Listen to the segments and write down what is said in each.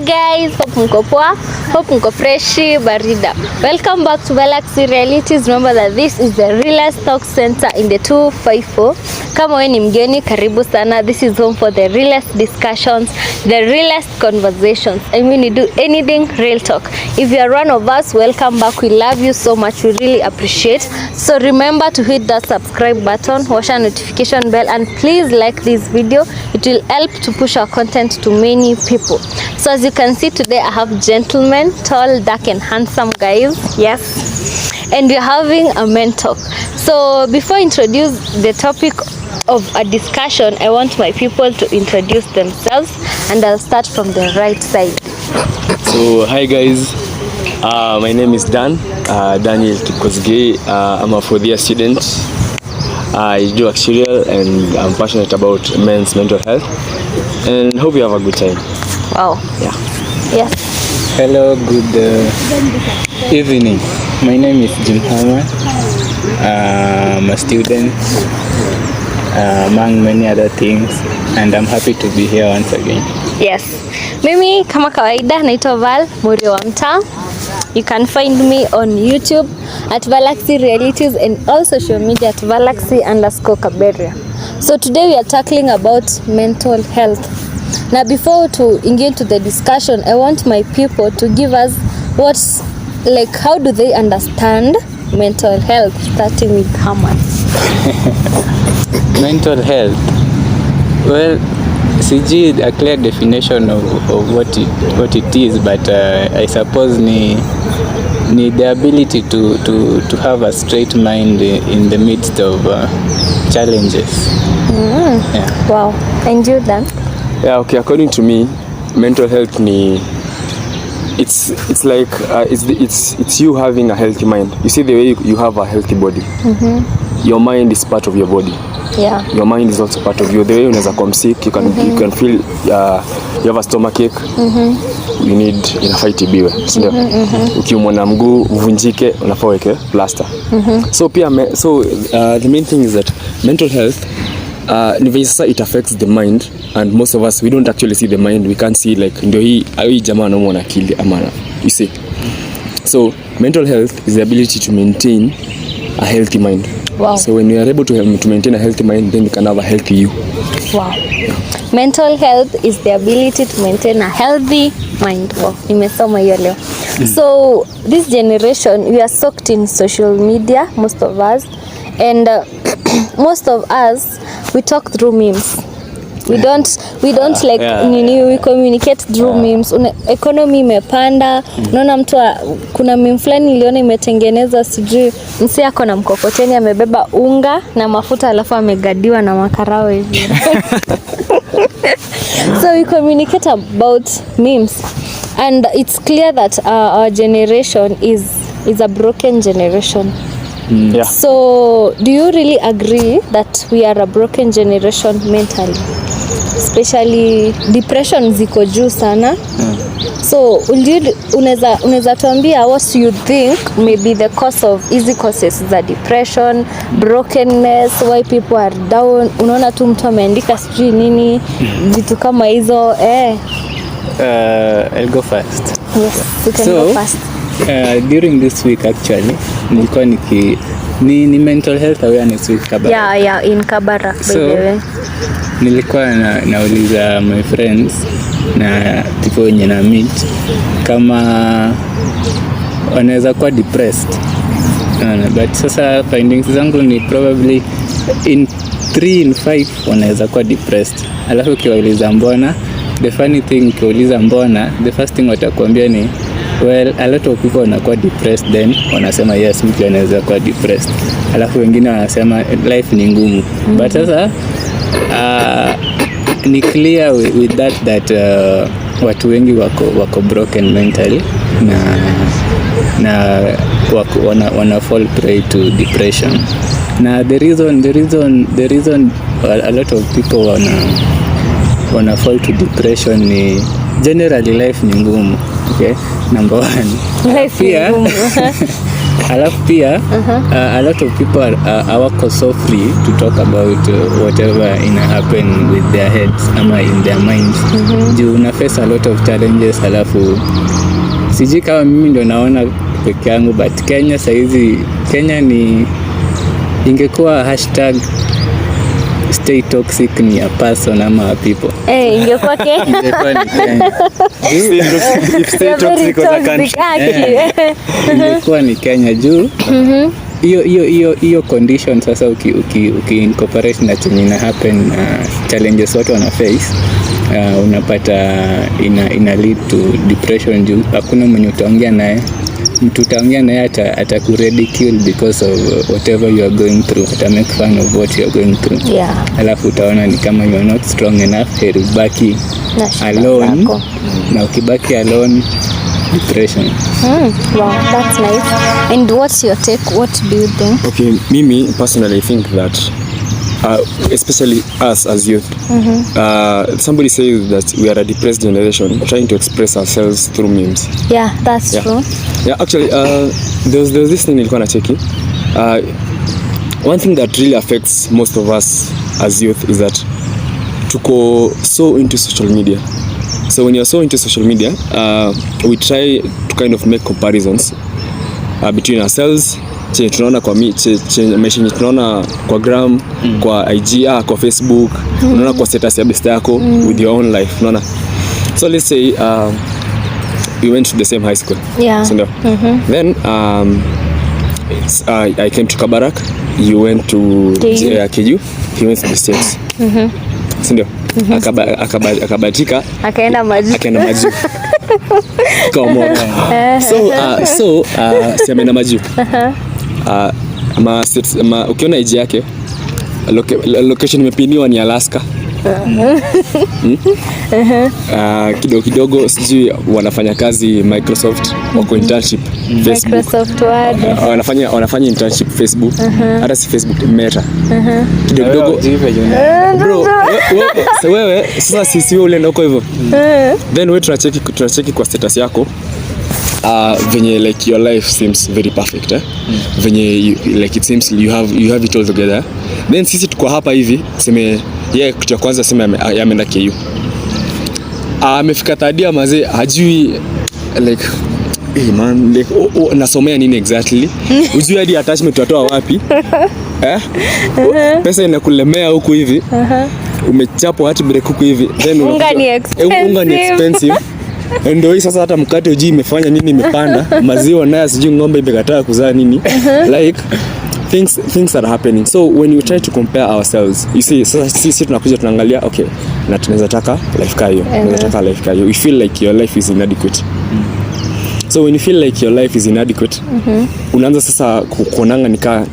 guys, hope mko poa, hope mko freshi barida. Welcome back to Galaxy Realities. Remember that this is the realest talk center in the 254. Kama wewe ni mgeni, karibu sana. This is home for the realest discussions, the realest conversations. I mean, you do anything real talk. If you are one of us, welcome back. We love you so much. We really appreciate. So remember to hit that subscribe button, watch our notification bell, and please like this video. It will help to push our content to many people. So as you can see today, I have gentlemen, tall, dark and handsome guys. Yes. And we're having a men talk. So before I introduce the topic of a discussion, I want my people to introduce themselves, and I'll start from the right side. So hi guys, my name is Daniel Tukozge. I'm a 4th year student. I do actuarial and I'm passionate about men's mental health, and hope you have a good time. Wow. Yeah. Yes. Hello, good evening. My name is Jim Hammer. I'm a student, among many other things, and I'm happy to be here once again. Yes. Mimi kama kawaida naitwa Val Muri wa mtaa. You can find me on YouTube at Galaxy Realities and all social media at Galaxy_Kaberia. So today we are tackling about mental health. Now before to engage into the discussion, I want my people to give us how do they understand mental health, starting with Haman. Mental health. Well, sijui a clear definition of what it is, but I suppose ni the ability to have a straight mind in the midst of challenges. Yeah. Wow. And you then? Yeah, okay, according to me, mental health it's like it's you having a healthy mind. You see, the way you have a healthy body, your mind is part of your body. Yeah. Your mind is also part of you. The way unaweza come sick, you can feel you have a stomach ache. You need inafaa itibiwe, ndio. Ukiumwa na mguu uvunjike, unafaa weke plaster. So the main thing is that mental health ni vile sasa it affects the mind, and most of us we don't actually see the mind. We can't see like ndio hii jamaa anaumwa na akili ama you see. So mental health is the ability to maintain a healthy mind. Wow. So when you are able to maintain a healthy mind, then you can have a healthy you. Wow. Mental health is the ability to maintain a healthy mind. Wow. Nimesoma hiyo leo. So this generation, we are soaked in social media, most of us, and most of us we talk through memes. We don't we communicate through memes. Economy imepanda. Unaona kuna meme fulani niliona imetengeneza sijui msee ako na mkokoteni amebeba unga na mafuta alafu amegadiwa na makarao hivi. So we communicate about memes, and it's clear that our generation is a broken generation. Yeah. So do you really agree that we are a broken generation mentally? Especially depression ziko juu sana. So unaweza tuambia what you think maybe the easy causes za depression, brokenness, why people are down? Unaona tu mtu ameandika sijui nini, vitu kama hizo I'll go first. Yes, you can go first. During this week actually nilikuwa ni mental health awareness week Kabara. Yeah, in Kabara by the way. Nilikuwa nauliza my friends na people wenye na meet kama wanaweza kuwa depressed. But sasa findings zangu ni probably in 3 in 5 wanaweza kuwa depressed. Alafu ukiwauliza mbona, the funny thing ukiwauliza mbona, the first thing watakwambia ni well, a lot of people wanakuwa depressed, then wanasema yes, mtu anaweza kuwa depressed. Alafu wengine wanasema life ni ngumu. But sasa ni clear with that watu wengi wako broken mentally na wana fall prey to depression. Na the reason a lot of people wana fall to depression ni generally life ni ngumu. Okay, number 1. Life ni ngumu. Alafu pia a lot of people are so free to talk about whatever happen with their heads ama in their minds. Juu una face a lot of challenges. Alafu sijui kama mimi ndo naona peke yangu, but Kenya saizi, Kenya ni ingekuwa hashtag stay toxic ni a person ama a people. Ingekuwa Kenya. Ingekuwa ni Kenya. Stay toxic was a country. Ingekuwa ni Kenya juu. Hiyo condition sasa uki incorporate na chenye ina happen, challenges watu wana face, unapata ina lead to depression juu hakuna mwenye utaongea naye. Mtu utaongea naye atakuridicule because of whatever you are going through, make fun of what you are going through. Alafu utaona ni kama you are not strong enough, heri ubaki alone. Na ukibaki alone, depression. Wow, that's nice. And what's your take? What do you think? Okay, mimi personally think that especially us as youth, somebody says that we are a depressed generation trying to express ourselves through memes. Yeah, that's true. Yeah, actually, there was this thing nilikuwa nacheki. One thing that really affects most of us as youth is that tuko so into social media. So when you're so into social media, we try to kind of make comparisons between ourselves, chenye tunaona kwa message tunaona kwa gram, kwa IG, kwa Facebook, unaona kwa status ya best yako with your own life, unaona. So let's say we went to the same high school. Yeah. So, then I came to Kabarak, you went to KU, he went to the States. Sindio? Akabatika akaenda maji so si ameenda maju. Ukiona iji yake location imepiniwa ni Alaska. Kidogo sijui wanafanya kazi Microsoft, wako internship Facebook, Microsoft Word, wanafanya internship Facebook, hata si Facebook, Meta. Kidogo bro, wewe sasa sisi wewe ulienda huko hivyo, then wewe tunacheki kwa status yako, venye like your life seems very perfect, venye like it seems you have it all together. Then sisi tuko hapa hivi sema kitu ya kwanza sema ameenda KU, amefika tadia mazee hajui like man like nasomea nini exactly, ujui hadi attachment tutatoa wapi. Pesa inakulemea huku hivi, umechapwa hati break huku hivi, then unga ni expensive. Ndio hii sasa hata mkate ujui imefanya nini, imepanda maziwa naye sijui ng'ombe imekataa kuzaa nini. Like things are happening. So when you try to compare ourselves, you see, sisi tunakuja tunaangalia, okay, na tunaweza taka life kayo, you feel like your life is inadequate. So when you feel like your life is inadequate, unaanza sasa kuonanga nika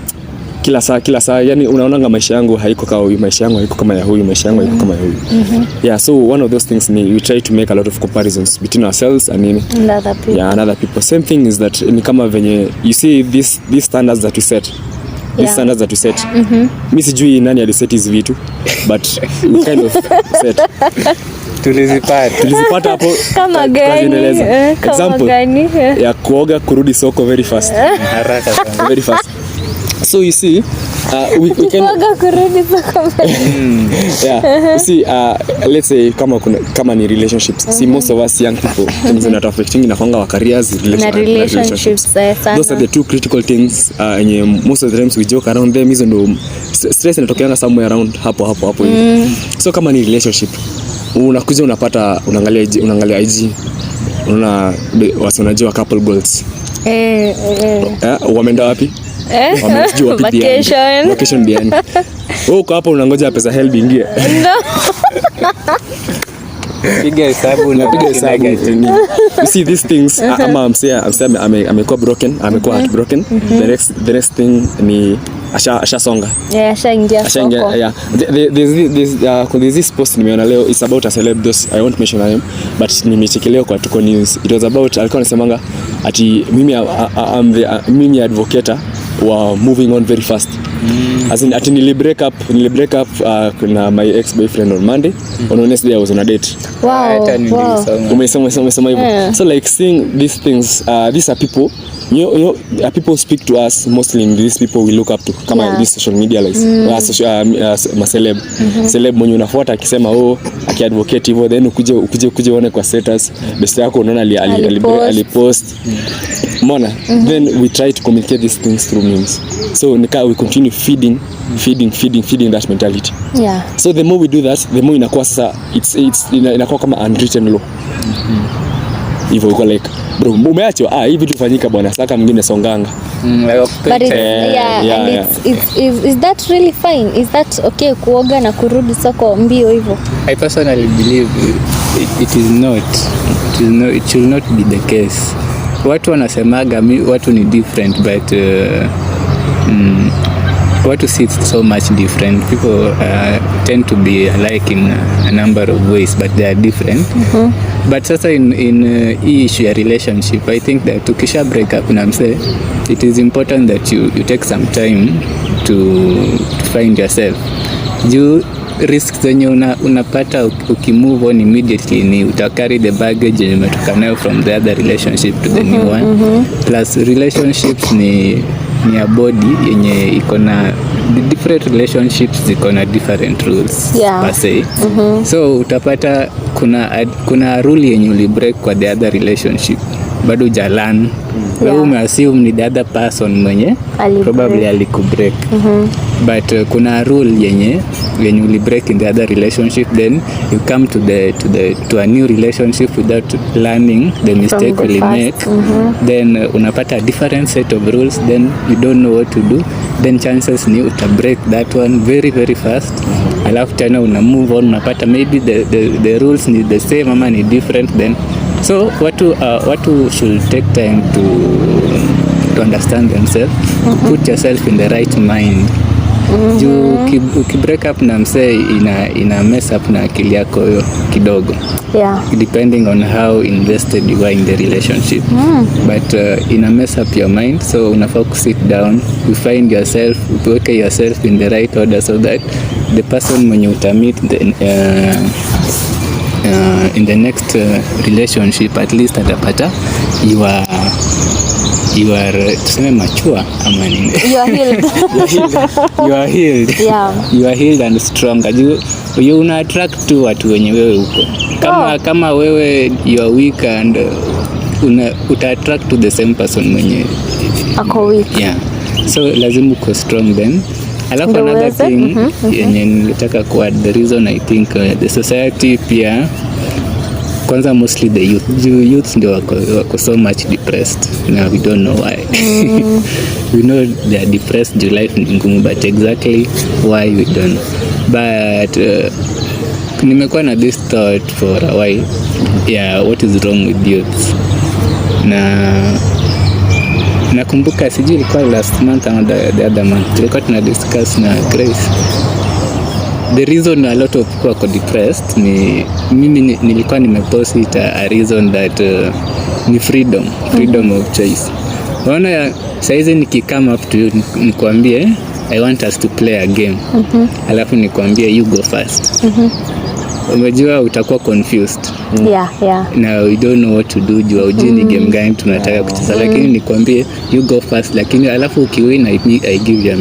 kila saa yani unaonanga maisha yangu haiko kama huyu, maisha yangu haiko kama ya huyu, maisha yangu haiko kama ya huyu. Yeah, so one of those things ni we try to make a lot of comparisons between ourselves and other people. Yeah, and other people. Same thing is that ni kama venye you see these standards that we set. Standards that we set. Mimi sijui nani aliset hizi vitu, but we kind of set. Tulizipata hapo kama gani? Example ya kuoga kurudi soko very fast. Haraka sana. Very fast. So you see, we can yeah. You see, let's say kama ni relationships. See, most of us young people, things that are affecting inakwanga wa careers, relationships. Those are the two critical things. And most of the times we joke around them. Hizo ndo stress inatokeanga somewhere around hapo. So kama ni relationship, unakuja unapata unaangalia IG, unaona wasi unajua couple goals. Wameenda wapi? Vacation behind. Uko hapo unangoja pesa help ingie. Piga hesabu. You see these things, I'm saying amekuwa broken, amekuwa heartbroken. The next thing ni ashasonga. Yeah, ashaingia soko. Yeah. There's this post nimeona leo, it's about a celeb, those I won't mention him, but nimechekelea kwa Tuko News. It was about, alikuwa anasemanga ati mimi advocate wa moving on very fast. As in ati nili break up na my ex boyfriend on Monday. On Wednesday I was on a date. Wow. Umesema hivyo. So like seeing these things, these are people, you know, people speak to us mostly in these people we look up to kama these social media like celeb. Celeb mwenye unafuata akisema akiadvocate hivyo, then ukuje uone kwa status best yako unaona alipost. Mona, then we try to communicate these things through memes. So we continue feeding that mentality. Yeah. So the more we do that, the more inakuwa sasa inakuwa kama unwritten law. Hivyo uko like bro, umeachwa hii vitu fanyika bwana, saka mwingine songanga. But is that really fine? Is that okay kuoga na kurudi soko mbio hivyo? I personally believe it should not be the case. Watu wanasemaga watu ni different, but watu see it so much different. People tend to be alike in a number of ways, but they are different. But sasa in issue ya relationship, I think that ukisha break up na mse, it is important that you take some time to find yourself. Risks zenye unapata ukimove on immediately ni utakari the baggage yenye umetoka nayo from the other relationship to the new one. Plus relationships ni a body yenye iko na different relationships, ziko na different rules per se. So utapata kuna rule yenye ulibreak kwa the other relationship, bado jalan wewe umeassume ni the other person mwenye probably alikubreak. But kuna rule yenye ulibreak in the other relationship, then you come to a new relationship without learning the mistake you make. Then unapata a different set of rules, then you don't know what to do, then chances ni utabreak that one very very fast. Alafu tena una move on, unapata maybe the rules ni the same ama ni different. Then so watu should take time to understand themselves, put yourself in the right mind. Ukibreak up na msee ina mess up na akili yako kidogo, depending on how invested you are in the relationship. But ina mess up your mind, so unafaa sit down, you find yourself, uweke yourself in the right order, so that the person mwenye utamit in the next relationship at least atapata you are tuseme mature ama nini. You are healed. You are healed. You are healed and strong. You una attract to watu wenye wewe uko. Kama wewe you are weak and uta attract to the same person mwenye ako weak. Yeah. So lazima uko strong then. Alafu another thing yenye nilitaka kuadd, the reason I think the society pia kwanza mostly the youth ndio wako so much depressed. Now we don't know why. We know they are depressed, their life ni ngumu, but exactly why we don't. But nimekuwa na this thought for a while. Yeah, what is wrong with youth? Nakumbuka sijui ilikuwa last month ama the other month tulikuwa tuna discuss na Grace. The reason a lot of people are depressed ni mimi nilikuwa nimepost a reason that ni freedom of choice. Unaona saizi nikikame up to you nikwambie I want us to play a game. Alafu nikwambie you go first. Umejua utakuwa confused. Now we don't know what to do, jua ujui ni game gani tunataka kucheza, lakini nikwambie you go first, lakini alafu ukiwin I give you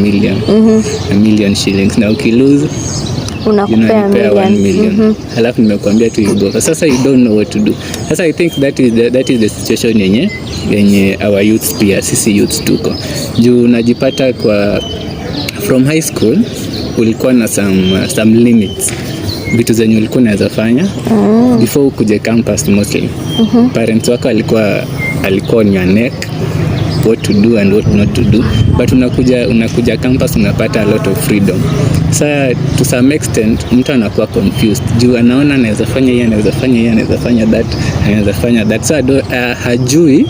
a million shillings, na ukilose unakupea 1 million. Alafu nimekwambia tu you go first. Sasa you don't know what to do. Sasa I think that is the situation yenye our youth pia sisi youth tuko. Juu unajipata kwa from high school ulikuwa na some limits, vitu zenye ulikuwa unaweza fanya before ukuje campus mostly. Parents wako alikuwa on your neck what to do and what not to do, but unakuja campus unapata a lot of freedom. Sasa to some extent mtu anakuwa confused juu anaona anaweza fanya hii, anaweza fanya that, so hajui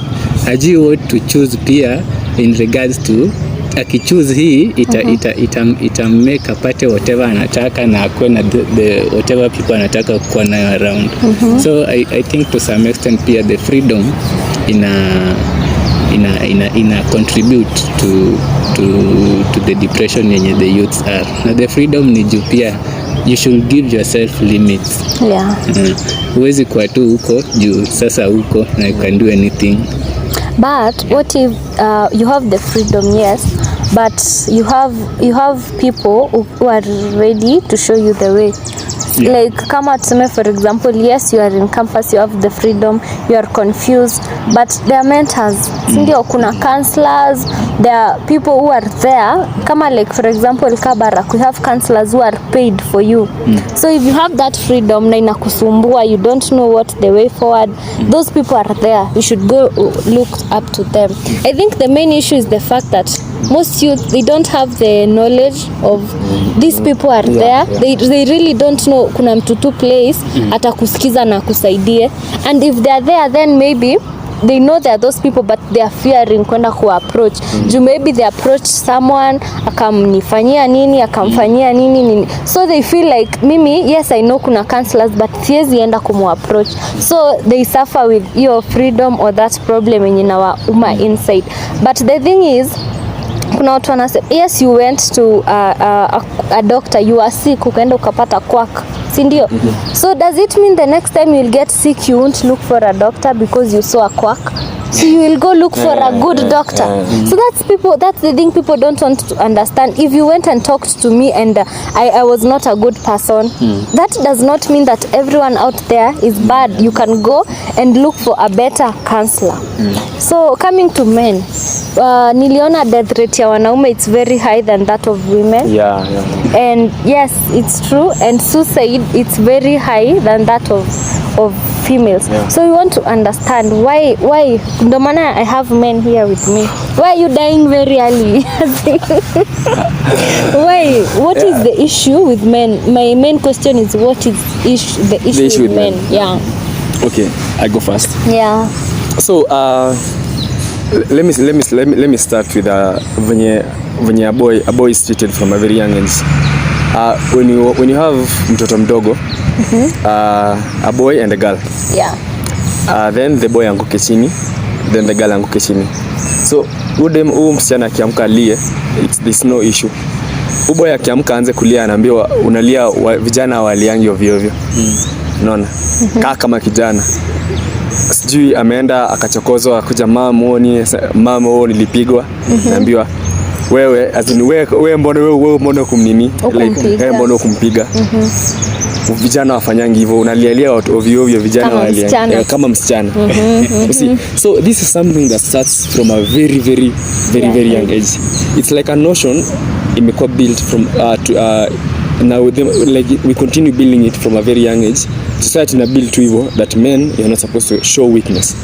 what to choose pia in regards to akichoose hii ita make apate whatever anataka na akuwe na the whatever people anataka kuwa nayo around. So I think to some extent pia the freedom ina contribute to the depression yenye the youths are. Na the freedom ni juu pia you should give yourself limits. Yeah. Huwezi kuwa tu huko juu sasa huko na you can do anything. But what if you have the freedom, yes, but you have people who are ready to show you the way. Yeah. Like kama tuseme for example, yes, you are in campus, you have the freedom, you are confused, but there are mentors. Sindio, kuna counselors, there are people who are there. Kama like for example Kabarak, we have counselors who are paid for you. So if you have that freedom na inakusumbua, you don't know what the way forward, those people are there. You should go look up to them. I think the main issue is the fact that most youth, they don't have the knowledge of these people are there. They really don't know kuna mtu tu place atakusikiza na kusaidie, and if they are there then maybe they know there are those people but they are fearing kwenda ku approach. Maybe they approach someone akamnifanyia nini akamfanyia nini, so they feel like mimi, yes I know kuna counselors but siwezi enda kumu approach, so they suffer with your freedom or that problem yenye na uma inside. But the thing is, kuna watu wanasema yes you went to a doctor, you are sick, ukaenda ukapata quack, si ndio? So does it mean the next time you'll get sick you won't look for a doctor because you saw a quack? So you will go look for a good doctor. So that's the thing people don't want to understand. If you went and talked to me and I was not a good person, that does not mean that everyone out there is bad. You can go and look for a better counselor. So coming to men, niliona death rate ya wanaume, it's very high than that of women. Yeah. And yes, it's true. And suicide, it's very high than that of females. Yeah. So we want to understand why ndo maana I have men here with me. Why are you dying very early? Why? What is the issue with men? My main question is what is the issue with men? Yeah. Okay, I go first. Yeah. So let me start with venye a boy is treated from a very young age. When you have mtoto mdogo, a boy and a girl. Yeah. Then the boy anguke chini, then the girl anguke chini. So msichana akiamka lie, there's no issue. Boy akiamka anze kulia, anaambiwa unalia, vijana waliangi ovyo ovyo. Unaona? Kama kijana sijui ameenda akachokozwa, akuja mama nilipigwa, naambiwa wewe mbona kumnini, like mbona kumpiga. Vijana wafanyangi hivyo, unalialia ovyo ovyo, vijana waliangi kama msichana. You see, so this is something that starts from a very young age. It's like a notion imekuwa built from now like we continue building it from a very young age. Society na build to hivyo that men you're not supposed to show weakness.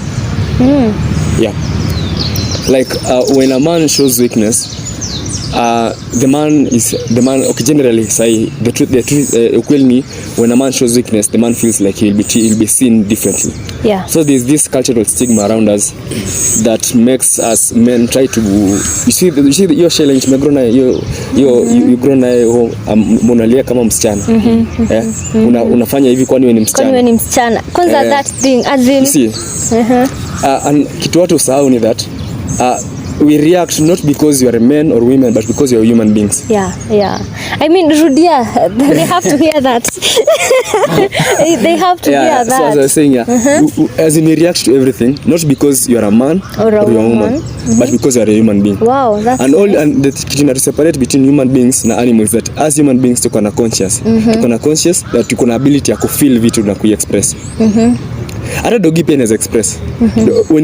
Yeah, like when a man shows weakness, the man okay, generally say the truth ukweli, when a man shows weakness, the man feels like he'll be seen differently. Yeah. So there's this cultural stigma around us that makes us men try to, you see your challenge megrona you grown monalia kama msichana. Unafanya hivi kwani wewe ni msichana. Kwanza that thing as in see. And kitu watu usahau ni that we react not because you are a man or women, but because you are human beings. Yeah. I mean, Rudia, they have to hear that. They have to hear that. So as I was saying, as in we react to everything, not because you are a man or you are a woman, but because you are a human being. Wow, that's and the thing to separate between human beings na animals, that as human beings tuko na conscious, that tuko na ability ya kufeel vitu na kuexpress. Hata dogi pia inaweza express.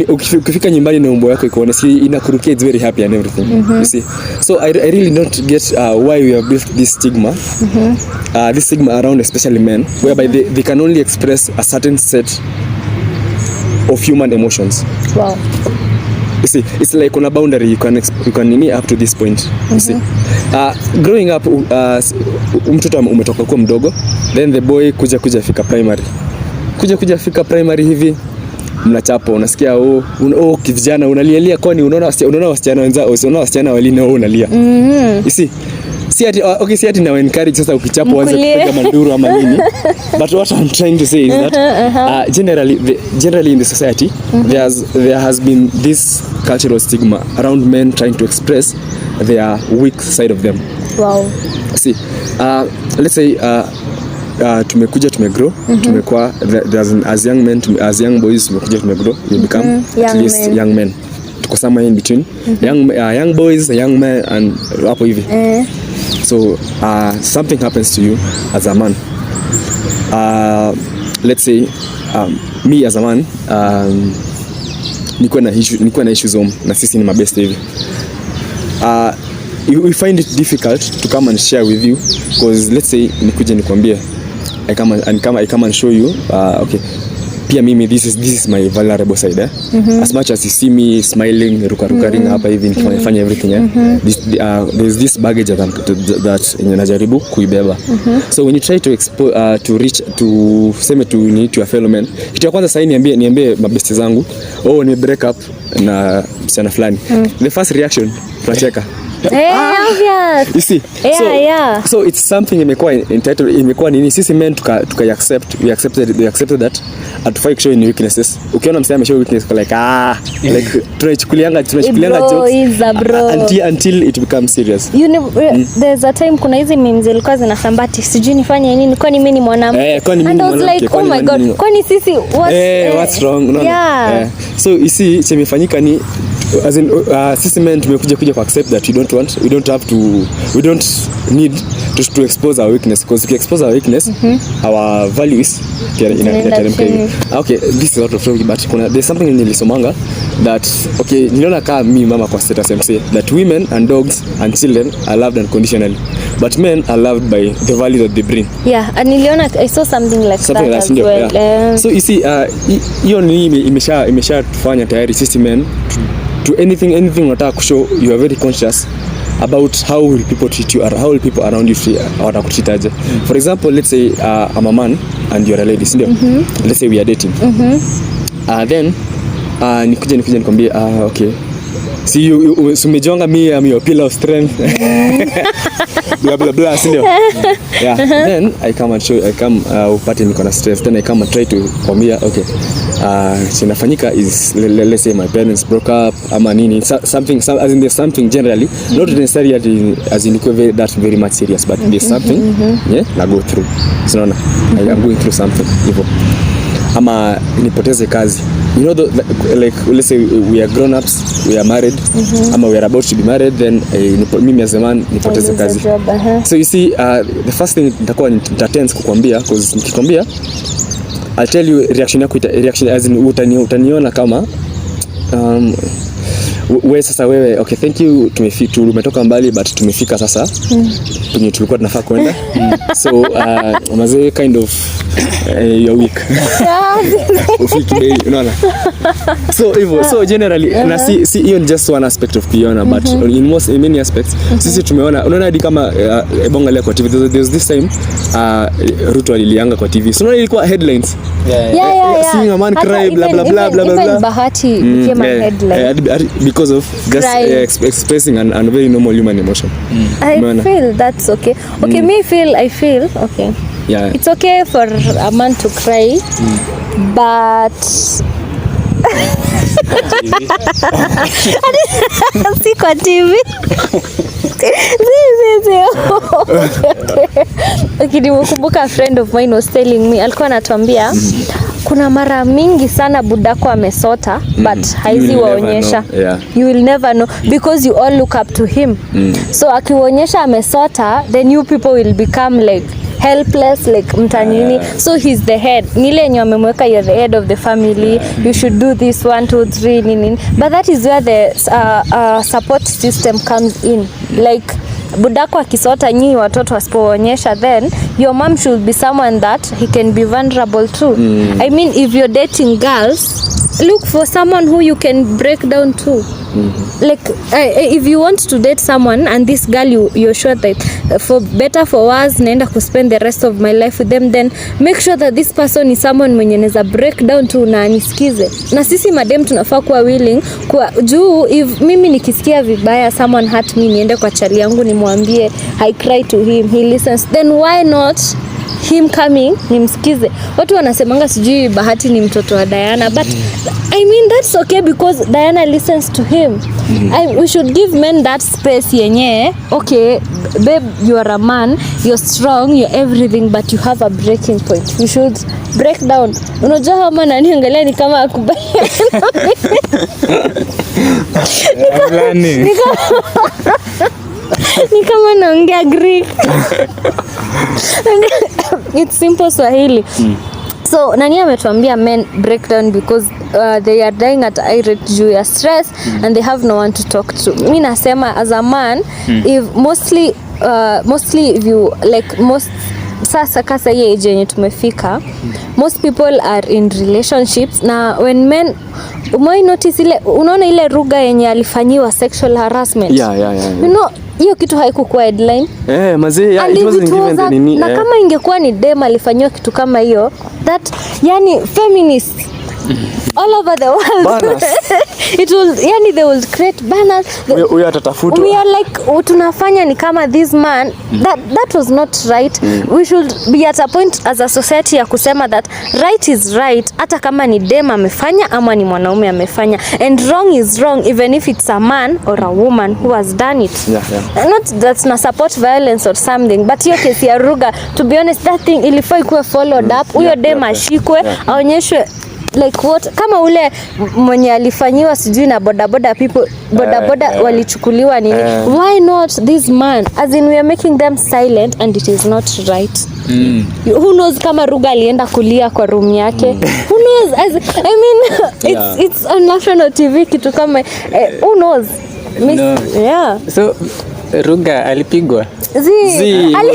Ukifika nyumbani na umbo yako iko si inakurukia, it's very happy and everything. You see, so I really don't get why we have built this stigma, this stigma around especially men, whereby they can only express a certain set of human emotions. Wow. You see, it's like on a boundary you can up to this point. You see, growing up, mtoto umetoka kuwa mdogo, then the boy kuja fika primary. Fika primary hivi mnachapo, unasikia kijana unalialia, kwani unaona wasichana wenzao, unaona wasichana walini unalia. You see, si ati na encourage sasa ukichapo waanze kupiga manduru ama nini. But what I'm trying to say is that generally in the society there has been this cultural stigma around men trying to express their weak side of them. Wow. See, let's say tumekuja tumegrow, tumekuwa as young men, as young boys tumekuja tumegrow, we become at least young men. Tuko somewhere in between young boys, young men and hapo hivi. So something happens to you as a man. Let's say me as a man, niko na issues home na sisi ni mabeste hivi. We find it difficult to come and share with you because let's say nikuje nikwambie I come and show you okay, pia mimi this is my vulnerable side as much as you see me smiling rukarukaring hapa hivi nikifanya everything there's this baggage that najaribu kuibeba. So when you try to to reach to sema to need to a fellow man, kitu ya kwanza sasa niambie mabesti zangu ni break up na msichana fulani, the first reaction tunacheka. Obvious. You see? So it's something imekuwa nini sisi men we accepted that atufai show any weaknesses. Ukiona msema ameshow weakness like tunachukulianga jokes until it becomes serious. You know, there's a time kuna hizi memes zilikuwa zinasambati sijui nifanye nini kwani mimi ni mwanamke. And I was like oh my god kwani sisi what's wrong? No. So you see chemefanyika ni as in sisi men tumekuja ku accept that we don't need to expose our weakness, because if we expose our weakness our value is okay. This is a lot of talking, but there's something in nilisomanga that okay, niliona kama mimi mama kwa status MC that women and dogs and children are loved unconditionally, but men are loved by the value that they bring. And niliona I saw something like that as well. So you see hiyo ni imesha tufanya tayari sisi men to anything unataka kushow you are very conscious about how will people treat you or how will people around you watakutreat aje. For example, let's say I'm a man and you're a lady, sindio? Let's say we are dating. Then nikuje nikwambie okay, see you umejonga me, I'm your pillar of strength. Blah blah blah, sindio? Then I come upate niko na stress, then I come and try to kwambia okay, sinafanyika is let's say my parents broke up ama nini, something as in there's something generally not necessarily as in that very much serious, but there's something na go through. So I'm going through something hivyo, ama nipoteze kazi, you know like let's say we are grown ups, we are married, ama we are about to be married, then mimi as a man nipoteze kazi. So you see the first thing nitatense kukwambia, because nikikwambia I'll tell you reaction as in utaniona kama wewe sasa wewe okay, thank you, tumetoka mbali but tumefika sasa penye tulikuwa tunafaa kwenda. So mazee kind of your week ufiki day, unaona. So generally na si hiyo ni just one aspect of kuiona, but in many aspects sisi tumeona, unaona hadi kama bonga leo kwa TV there's this time Ruto alilianga kwa TV, so unaona ilikuwa headlines seeing a man cry blah blah blah blah blah. Bahati became a headline because of just expressing an very normal human emotion. I feel that's okay. Okay, I feel okay. It's okay for a man to cry, but si kwa TV. Okay, nimekumbuka a friend of mine was telling me, alikuwa anatuambia kuna mara mingi sana budako amesota but haizi waonyesha. You will never know because you all look up to him. So akionyesha amesota, then you people will become like helpless, like mtanini. So he's the head, nile yenye amemweka, you're the head of the family, you should do this 1 2 3 nini. But that is where the support system comes in. Like budako akisota, nyinyi watoto wasipoonyesha, then your mom should be someone that he can be vulnerable to. I mean, if you're dating girls, look for someone who you can break down to. Like if you want to date someone and this girl you're sure that for better for worse naenda ku spend the rest of my life with them, then make sure that this person is someone mwenye neza break down tu na anisikize. Na sisi madem tunafaa kuwa willing kwa juu if mimi nikisikia vibaya someone hurt me, niende kwa chali yangu nimwambie, I cry to him, he listens, then why not him coming nimsikize? Watu wanasemanga sijui Bahati ni mtoto wa Diana, but I mean that's okay because Diana listens to him. We should give men that space yenye, okay babe, you are a man, you're strong, you're everything, but you have a breaking point. You should break down. Unajua kama nani angalia ni kama akubaliana ni kama naongea Greek. It's simple Swahili. So nani ametuambia men break down because they are dying at high rate juu ya stress and they have no one to talk to. Mimi nasema as a man, if mostly if you like most sasa kasa hii age yenye tumefika, most people are in relationships, na when men umoi notice ile, unaona ile Ruga yenye alifanyiwa sexual harassment, you know hiyo kitu haikuwa headline mazee, it wasn't given the nini, na kama ingekuwa ni dem alifanywa kitu kama hiyo, that yani feminist all over the world it will, yani they will create banners, huyo atatafutwa. We are like tunafanya ni kama this man, that was not right. We should be at a point as a society ya kusema that right is right, hata kama ni dem amefanya ama ni mwanaume amefanya, and wrong is wrong even if it's a man or a woman who has done it. Not that na support violence or something, but hiyo kesi ya Ruga, to be honest, that thing ilifai kuwa followed up. Huyo dem ashikwe, aonyeshwe like what, kama ule mwenye alifanyiwa sijui na bodaboda people, bodaboda walichukuliwa nini, why not this man? As in we are making them silent and it is not right. Who knows kama Ruga alienda kulia kwa room yake, who knows? I mean it's on national TV kitu kama who knows? So Ruga alipigwa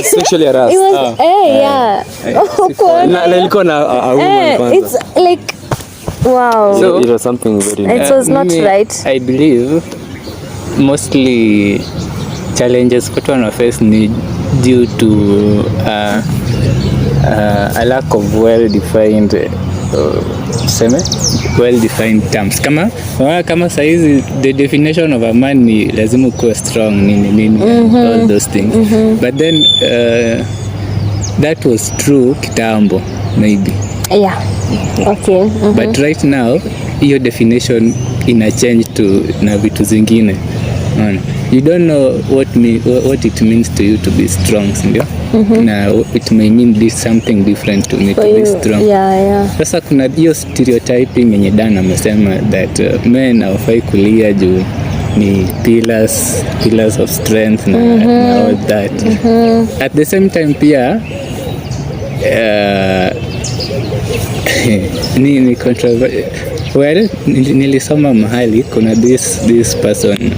sexually harassed. Na ilikuwa na a woman kwanza. It's like wow. So it was something very it was not right. I believe mostly challenges watu wana face ni due to a lack of well-defined well-defined terms. Kama saizi the definition of a man ni lazima kuwa strong nini all those things. But then that was true kitambo maybe. Okay. But right now hiyo definition ina change to na vitu zingine. You don't know what it means to you to be strong, ndio? Now it may mean something different to me to be strong. Sasa kuna hiyo stereotyping yenye Dan amesema that men hawafai kulia juu ni pillars of strength na all that. At the same time pia ni controversial. Well, nilisoma mahali kuna this person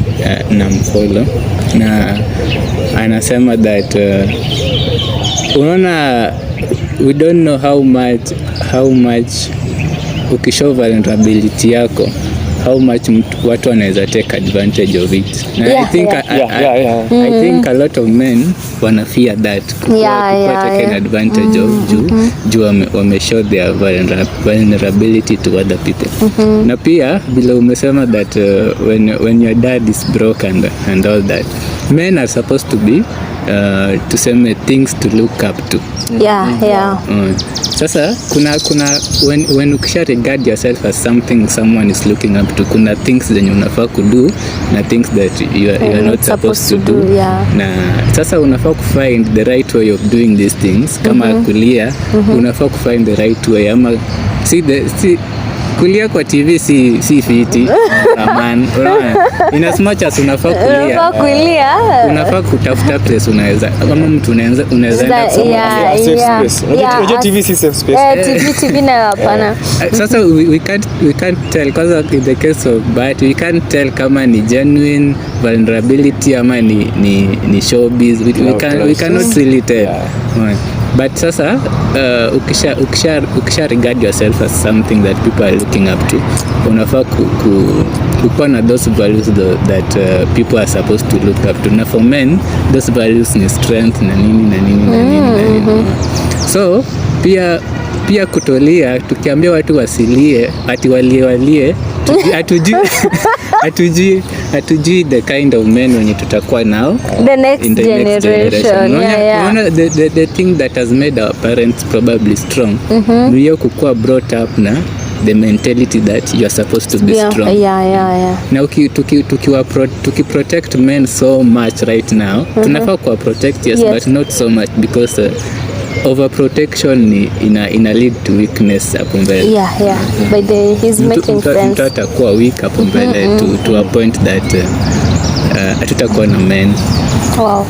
na mfollow na anasema that unaona, we don't know how much ukishow vulnerability yako, how much watu wanaweza take advantage of it. I think a lot of men wanna fear that taken advantage of juu wame show their vulnerability to other people. Na pia bila umesema that when your dad is broke and all that, men are supposed to be tuseme things to look up to. Sasa kuna when ukisha regard yourself as something someone is looking up to, kuna things zenye unafaa kudo na things that you are not supposed to do. Na sasa unafaa kufind the right way of doing these things. Kama kulia unafaa kufind the right way, ama kulia kwa TV si fiti man. In as much as unafaa kulia, unafaa kutafuta place unaweza, kama mtu unaweza safe space. Unajua TV si safe space. TV na hapana. Sasa we can't tell, because in the case of but we can't tell kama ni genuine vulnerability ama ni showbiz. We cannot really tell. But sasa ukisha regard yourself as something that people are looking up to, unafaa kukuwa na those values that people are supposed to look up to. Na for men those values ni strength na nini. So pia kutolia, tukiambia watu wasilie ati walie hatujui the kind of men wenye tutakuwa now the next generation. The thing that has made our parents probably strong ni hiyo kukuwa brought up na the mentality that you are supposed to be strong. Na tukiprotect men so much right now, tunafaa kuwa protect, yes, but not so much because overprotection ina lead to weakness hapo mbele. By the he's making friends. Mtu atakuwa weak hapo mbele to a point that hatutakuwa na men. Wow.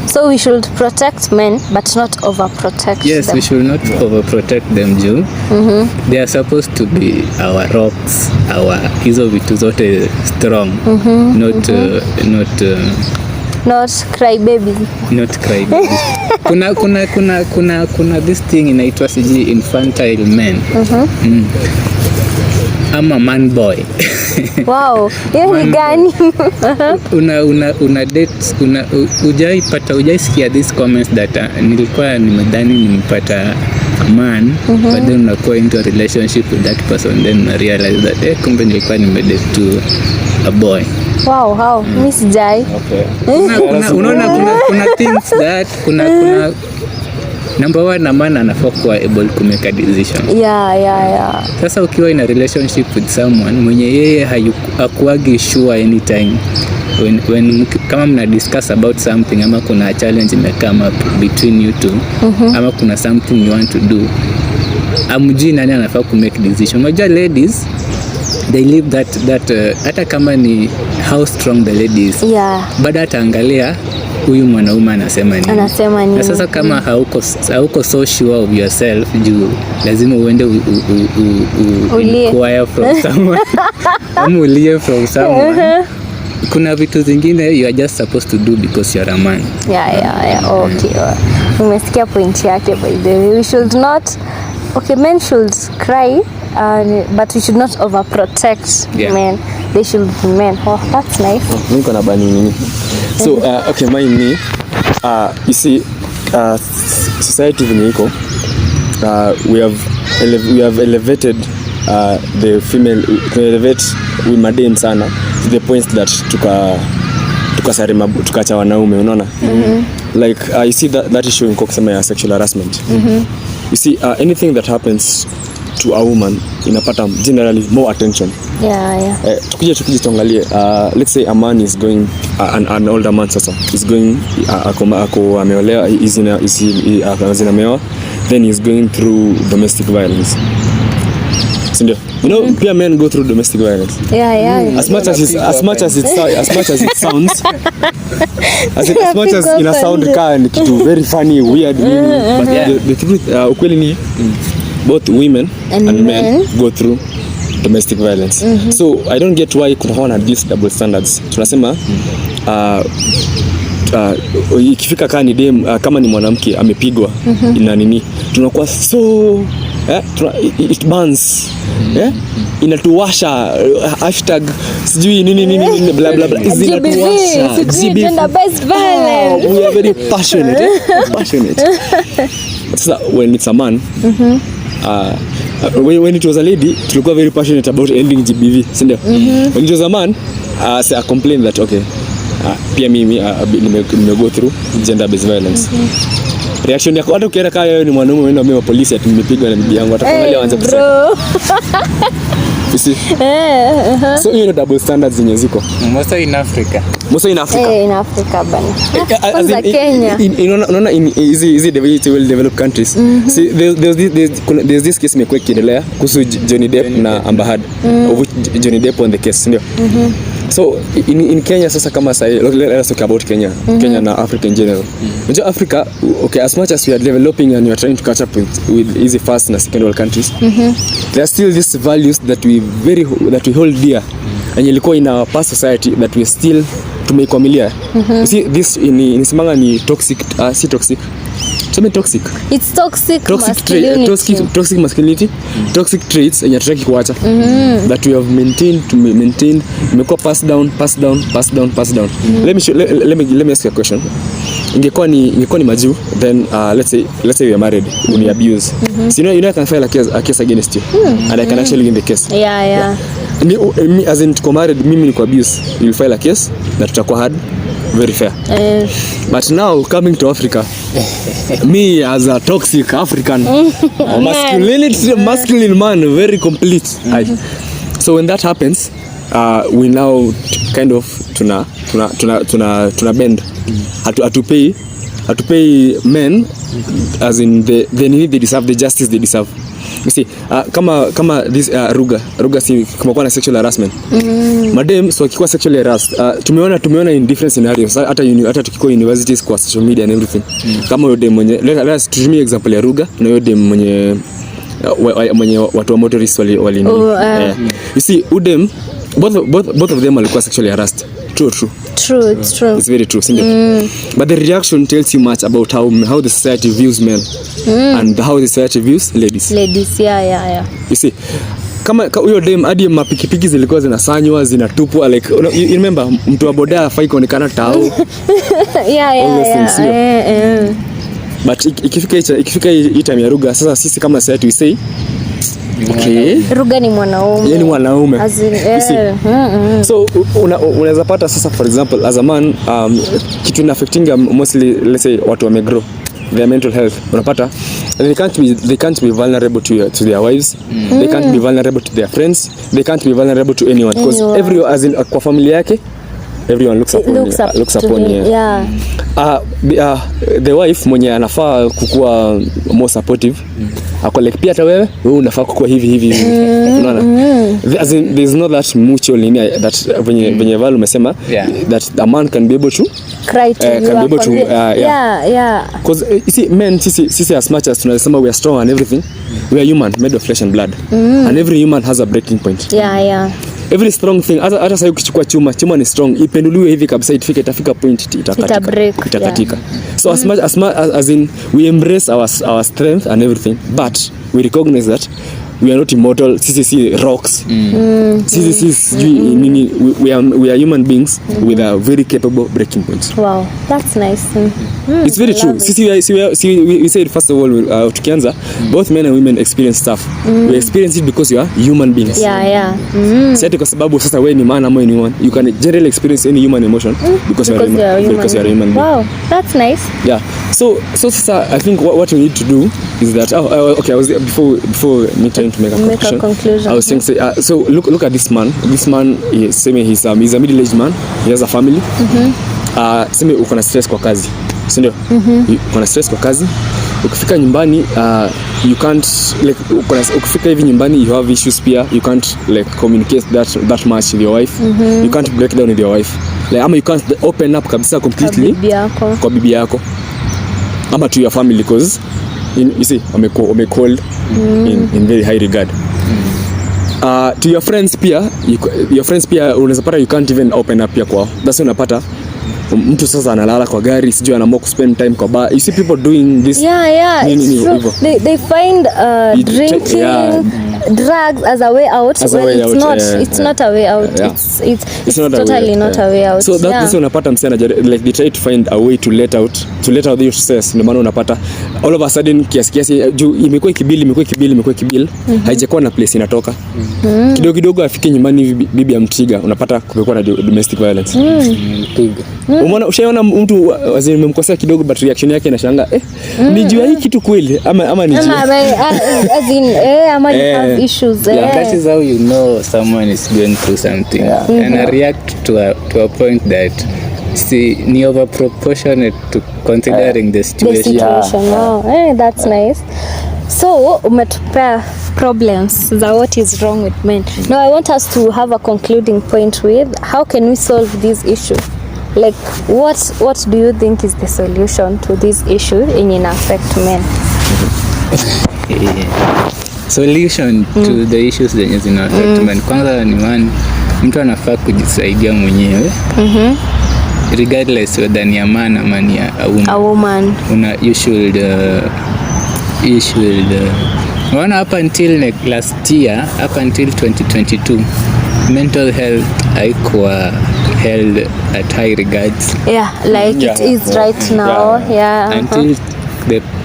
So we should protect men but not overprotect yes, them. We should not overprotect them juu. They are supposed to be our rocks, our hizo vitu zote strong. Not cry babies. Not cry babies. kuna this thing inaitwa siji infantile men. I'm a man boy. Wow, hiyo ni gani? una date, ujaisikia this comments that nilikuwa nimedhani nimepata a man, but then unakuwa into a relationship with that person, then I realize that kumbe nilikuwa nimedate to a boy. Wow, how? Miss Jai. Okay. Kuna things that kuna number one, a man anafaa kuwa able to make a decision. Sasa ukiwa in a relationship with someone mwenye yeye hakuagi sure anytime when kama mna discuss about something ama kuna challenge ime come up between you two, ama kuna something you want to do, amjui nani anafaa ku make decision. Unajua ladies they live that hata kama ni how strong the lady is, bado ataangalia huyu mwanaume anasema nini. Na sasa kama hauko so sure of yourself, juu lazima uende inquire from someone ama ulie from someone. Kuna vitu zingine you are just supposed to do because you are a man. Okay. Umesikia point yake by the way. We should not, okay, men should cry, but we should not overprotect men. They should be men. Oh, that's nice. Niko na bani nini? So okay, mine ni you see society venye iko, we have elevated the female, elevate we madem sana to the point that tukacha wanaume, unaona? Like you see that issue in kusema ya sexual harassment. You see anything that happens to a woman inapata generally more attention. Tukuje tuangalie, let's say a man is going an older man sasa is going ameolewa, zinameoa, then he's going through domestic violence. Sindio? You know, pia men go through domestic violence. As much as it sounds, as much as ina sound kind kitu very funny, weird, but the truth, ukweli ni both women and men go through domestic violence. So I don't get why kuna these double standards. Tunasema ikifika kama ni mwanamke amepigwa ina nini, tunakuwa so it burns, inatuwasha sijui nini bla bla bla, inatuwasha gender based violence. We are very passionate. So when it's a man, when it was a lady, tulikuwa very passionate about ending GBV, sindio? When it was a man, I complained that okay, pia mimi nime go through gender based violence. Reaction yako hata ukienda kama wewe ni mwanaume unaenda mbele polisi ati nimepigwa na bibi yangu, atakuangalia waanze kusema. You see? So you know double standards zenye ziko. Mostly in Africa. In Africa bana. Kwanza Kenya. Unaona in easy well developed countries. See there's this case imekuwa ikiendelea kuhusu Johnny Depp na Amber Heard. Johnny Depp on the case, ndio. So in Kenya sasa kama say let's talk about Kenya na Africa in general. Unajua Africa, okay, as much as we are developing and we are trying to catch up with easy first and second world countries, there are still these values that we hold dear, and ilikuwa in our past society that we still tumekwamilia. You see this in simanga ni toxic, si toxic, tuseme toxic. It's toxic masculinity. Toxic masculinity, toxic traits yenye tutaki kuacha. That we have maintained, imekuwa pass down. Let me ask you a question. Ingekuwa ni maju, then let's say we are married, we abuse. So you know I can file a case against you, and I can actually win the case. Yeah. Me as in to married, mimi niko abuse, you will file a case na tutakuwa hard, very fair. But now coming to Africa, me as a toxic African, masculine man, very complete. So when that happens, we now kind of tuna bend. Hatupay men as in the need they deserve, the justice they deserve. You see, kama this Ruga si kumekuwa na sexual harassment. Madam so akikuwa sexually harassed, tumeona in different scenarios, hata tukikuwa universities kwa social media and everything. Kama yule dem mwenye, let's tumie example ya Ruga na yule dem mwenye watu wa motorists wali you see udem both of them walikuwa sexually harassed. True. It's true. It's very true, isn't it? But the reaction tells you much about how the society views men and how the society views ladies. Yeah. You see, kama huyo dem hadi mapikipiki zilikuwa zinasanywa, zinatupwa, like you remember mtu wa boda afai kuonekana tao. Yeah. But ikifika hii time ya Ruga, sasa sisi kama society we say okay, Ruga ni mwanaume. Yeye ni mwanaume. So unaweza pata sasa, for example, as a man, kitu ina affecting mostly, let's say watu wamegrow, their mental health. Unapata they can't be vulnerable to their wives. They can't be vulnerable to their friends. They can't be vulnerable to anyone, because everyone, as in kwa familia yake, everyone looks upon you. Yeah. The wife mwenye anafaa kukua more supportive, ako like pia hata wewe unafaa kukua hivi. Unaona? As in there's not that mutual linear that venye Val umesema that a man can be able to cry to you, can be able to yeah. Because you see, men sisi as much as tunasema we are strong and everything, we are human, made of flesh and blood, and every human has a breaking point. Yeah. Every strong thing, hata sasa ukichukua chuma ni strong, ipenduliwe hivi kabisa, itafika point itakatika. So as much as in we embrace our strength and everything, but we recognize that we are not immortal. Sisi rocks. Sisi we are human beings with a very capable breaking point. Wow, that's nice. It's very true. We said first of all, tukianza, both men and women experience stuff. We experience it because you are human beings. Yeah. Sasa kwa sababu sasa wewe ni man ama ni woman, you can generally experience any human emotion because you are a human being. Wow, that's nice. Yeah. So sasa I think what we need to do is that okay, I was before me trying to make a conclusion. I was saying so look at this man. This man is saying he's a middle-aged man. He has a family. Sema uko na stress kwa kazi, si ndio? Uko na stress kwa kazi, ukifika nyumbani you can't like ukifika hivi nyumbani you have issues pia, you can't like communicate that much with your wife. You can't break down with your wife, like ama you can't open up kabisa completely kwa bibi yako ama to your family, because you see umecold in very high regard. To your friends pia, unaweza pata you can't even open up pia kwao. That's unapata mtu sasa analala kwa gari, sijui anaamua ku spend time kwa bar. You see people doing this. Yeah, it's true. They find drinking, drugs as a way out, it's not a way out. It's totally not a way out. So that's unapata msichana like they try to find a way to let out the stress. Ndio maana unapata all of a sudden kiasi juu imekuwa kibili haijakuwa na place inatoka. Kidogo afike nyumbani bibi amtiga, unapata kumekuwa na domestic violence. Umeona, ushaona mtu wazee mmemkosea kidogo but reaction yake inashanga ni juu hii kitu kweli ama ni juu as in ama you have issues. That is how you know someone is going through something and I react to a point that ni over proportionate to considering the situation. Wow. That's nice. So umetupea problems za what is wrong with men. Now I want us to have a concluding point with how can we solve this issue? Like what do you think is the solution to this issue in affect men? Solution to the issues zenye zina affect men, kwanza ni mtu anafaa kujisaidia mwenyewe. regardless whether ni a man ama ni a woman. You should up until last year, up until 2022, mental health haikuwa held at high regards. It is right now. Until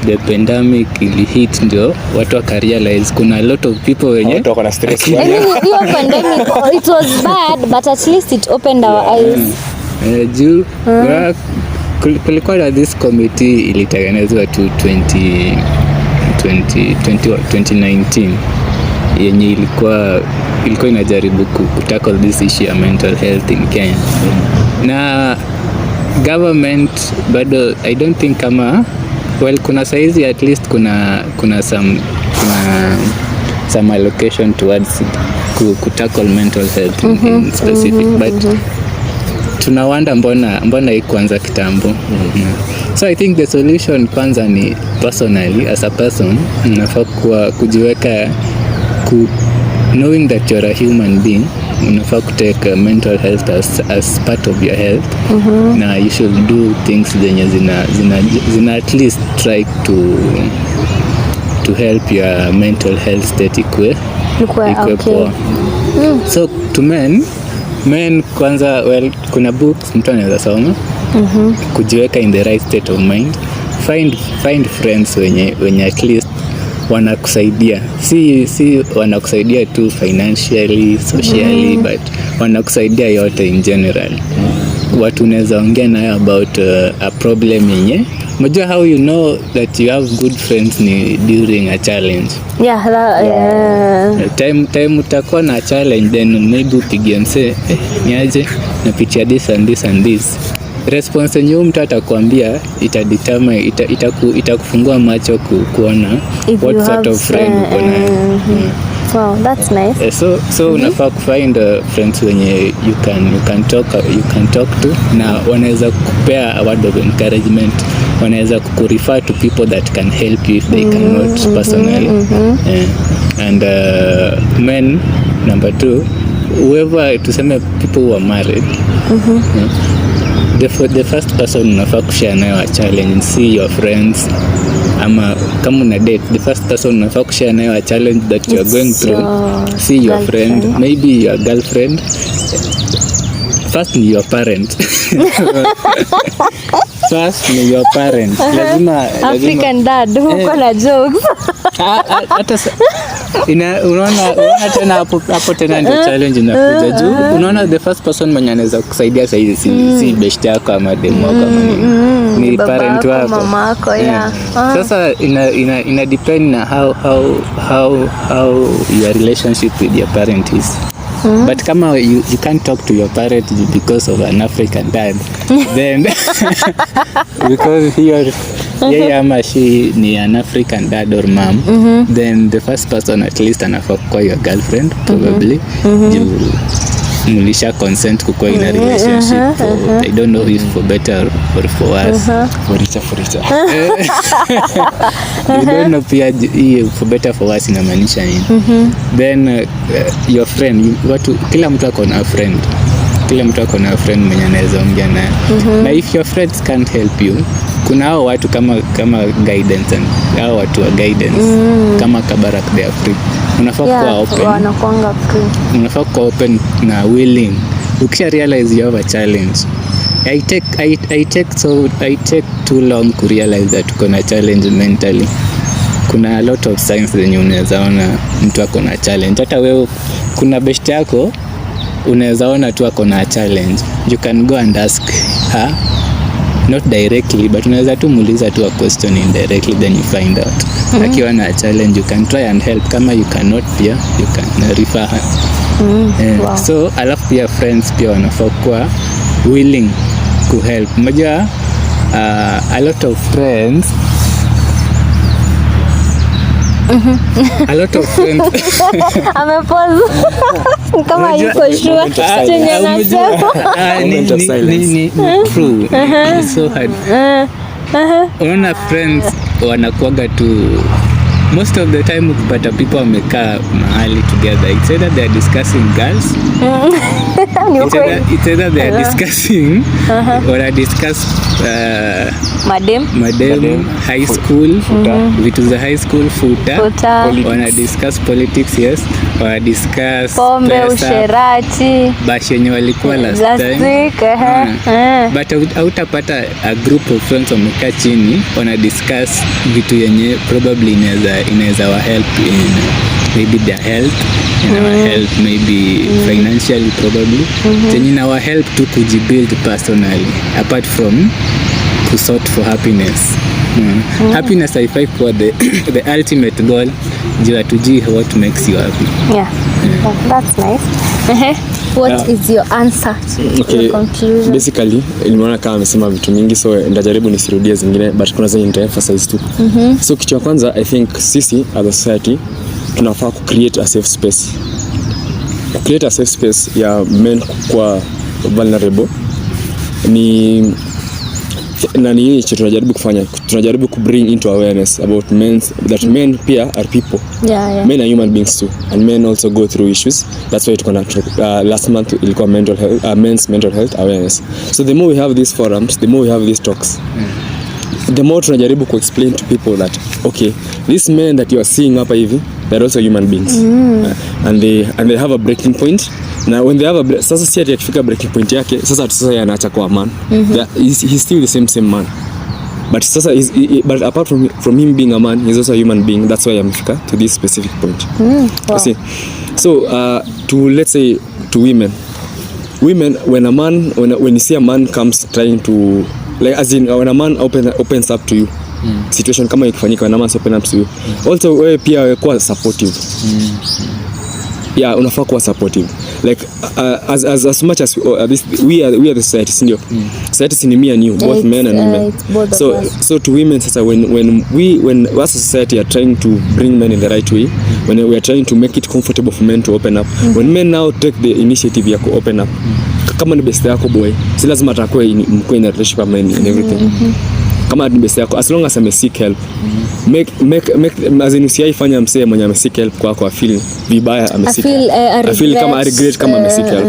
the pandemic hit, ndio watu wakarealize kuna a lot of people wenye watu wako na stress. Hiyo pandemic, it was bad but at least it opened our eyes. Kulikuwa na this committee ilitengenezwa to 2019 yenye ilikuwa inajaribu tackle this issue ya mental health in Kenya. Na government bado I don't think kama kuna saizi at least kuna some allocation towards tackle mental health in specific, but tunawanda mbona ikuanza kitambo. So I think the solution kwanza ni personally, as a person unafaa kujiweka knowing that you're a human being, unafaa kutake mental health as part of your health. Na you should do things zenye zina at least try to help your mental health state ikue poa. So to men kwanza, kuna books mtu anaweza soma kujiweka in the right state of mind. Find friends wenye at least wanakusaidia, si wanakusaidia tu financially, socially, but wanakusaidia yote in general. Watu unaweza ongea nayo about a problem yenye unajua. How you know that you have good friends ni during a challenge. Time utakuwa na challenge, then maybe upigie mse niaje napitia this and this and this. Response yenyewe mtu atakwambia itadetermine, itakufungua macho kuona what sort of friend uko naye. Wow, that's nice. So unafaa kufind friends wenye you can talk to, na wanaweza kupea a word of encouragement, wanaweza kurefer to people that can help you if they cannot personally. And men, number 2, whoever, tuseme people who are married, the first person unafaa kushare nayo a challenge, see your friends, ama kama una date, the first person unafaa kushare nayo a challenge that you are going through, see your friend, maybe your girlfriend. First ni your parent. First ni your parent. Lazima African dad huko na jokes. Hata unaona tena hapo tena ndio challenge inakuja juu. Unaona the first person mwenye anaweza kusaidia saizi si best yako ama demo yako ama ni parent wako, mama yako. Sasa ina depend na how your relationship with your parent is. But kama you can't talk to your parent because of an African dad, then because yeye ama she ni an African dad or mom, then the first person at least anafaa kuwa your girlfriend probably. Mulisha consent kukuwa in a relationship. I don't know if for better or for worse. For richer. You don't know pia for better for worse inamaanisha nini. Then your friend, kila mtu ako na friend. Kila mtu ako na friend mwenye anaweza ongea naye. Na if your friends can't help you, kuna hao watu kama guidance, and hao watu wa guidance kama Kabarak they are free. Unafaa kuwa open. Wanakuanga free. Unafaa kuwa open na willing. Ukisha realize you have a challenge. I take too long to realize that uko na challenge mentally. Kuna a lot of signs zenye unaweza ona mtu ako na challenge. Hata wewe kuna best yako unaweza ona tu ako na challenge. You can go and ask her, not directly, but unaweza tu muuliza tu a question indirectly, then you find out. Akiwa na challenge you can try and help. Kama you cannot pia you can refer her. Wow. So alafu pia friends pia wanafaa kuwa willing to help. Unajua a lot of friends amepause kama yuko sure chenye anasema ni true. It's so hard. Unaona friends wanakuaga tu most of the time ukipata people wamekaa mahali together, it's either they are discussing girls, it's either they are discussing or are discuss madem high school, vitu za high school, futa. Wana discuss politics, yes, wana discuss pombe, usherati, bashi yenye walikuwa last time. But hautapata a group of friends wamekaa chini wana discuss vitu yenye probably inaweza wa help in maybe their health, in our health, maybe financially probably. Yenye na wa help to kujibuild personally apart from to sort for happiness. Happiness haifai kuwa the ultimate goal. Juu hatujui what makes you happy. That's nice. What is your answer to your conclusion? Basically, nimeona kama amesema vitu mingi, so ndajaribu nisirudie zingine, but kuna zenye nitaemphasize tu. So kitu ya kwanza, I think sisi as a society tunafaa ku create a safe space. Create a safe space ya men kwa vulnerable. Na ni hicho tunajaribu kufanya. Tunajaribu ku bring into awareness about men, that men pia are people. Men are human beings too, and men also go through issues. That's why tuko na last month ilikuwa mental health, men's mental health awareness. So the more we have these forums, the more we have these talks, the more tunajaribu ku explain to people that okay, these men that you are seeing hapa hivi, they're also human beings. And they have a breaking point. Na when they have sasa si ati akifika breaking point yake, sasa yanaacha kwa man. He's still the same man. But sasa but apart from him being a man, he's also a human being. That's why amefika to this specific point. Wow. See? So to let's say to women, when you see a man comes trying to, like as in when a man opens up to you, situation kama ikifanyika, when a man opens up to you, also wewe pia kuwa supportive. Unafaa kuwa supportive, like as much as we are the society, sindio? Society ni me and you, both men and women. So to women sasa, when as a society are trying to bring men in the right way, when we are trying to make it comfortable for men to open up, when men now take the initiative ya ku open up, kama ni best yako boy, si lazima atakuwa mko in a relationship men and everything. Kama ni best yako, as long as ame seek help, make as in usiaifanya msee mwenye ame seek help kwako afeel vibaya, ame seek, I feel kama I regret kama ame seek help.